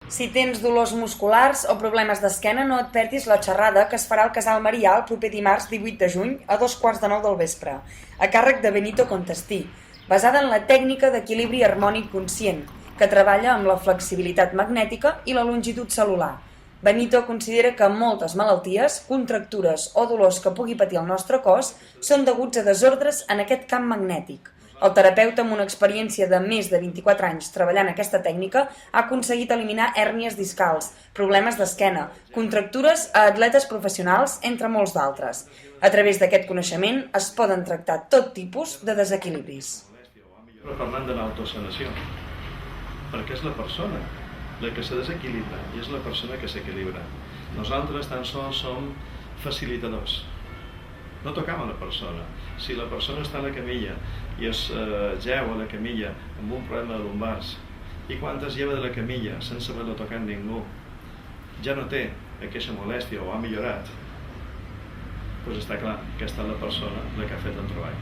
Si tens dolors musculars o problemes d'esquena, no et perdis la xerrada que es farà al Casal Marià el proper dimarts 18 de juny a 2:15 del vespre, a càrrec de Benito Contestí, basada en la tècnica d'equilibri harmònic conscient, que treballa amb la flexibilitat magnètica i la longitud cel·lular. Benito considera que moltes malalties, contractures o dolors que pugui patir el nostre cos són deguts a desordres en aquest camp magnètic. El terapeuta, amb una experiència de més de 24 anys treballant aquesta tècnica, ha aconseguit eliminar hèrnies discals, problemes d'esquena, contractures a atletes professionals, entre molts d'altres. A través d'aquest coneixement es poden tractar tot tipus de desequilibris. Però parlant de l'autosanació, perquè és la persona la que se desequilibra i és la persona que s'equilibra. Nosaltres tan sols som facilitadors. No tocam a la persona. Si la persona està a la camilla i es geu a la camilla amb un problema de lumbars i quan es lleva de la camilla sense haver-la tocat ningú ja no té aquesta molèstia o ha millorat, doncs està clar que està la persona la que ha fet el treball.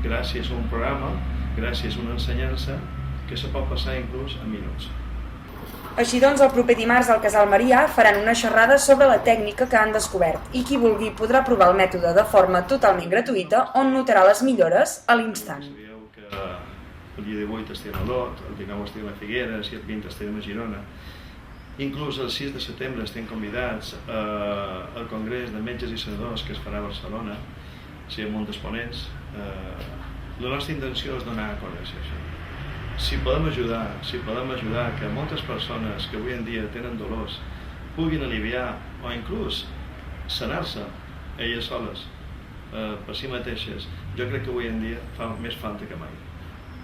Gràcies a un programa, gràcies a una ensenyança que se pot passar inclús en minuts. Així doncs, el proper dimarts al Casal Marià faran una xerrada sobre la tècnica que han descobert i qui vulgui podrà provar el mètode de forma totalment gratuïta on notarà les millores a l'instant. Sabíeu que el dia 18 estem a Lot, el 19 estem a Figueres i el 20 estem a Girona. Inclús el 6 de setembre estem convidats al Congrés de Metges i Senadors que es farà a Barcelona, si hi ha molts ponents. La nostra intenció és donar a conèixer això. Si podem ajudar que moltes persones que avui en dia tenen dolors puguin aliviar o inclús sanar-se elles soles per si mateixes, jo crec que avui en dia fa més falta que mai.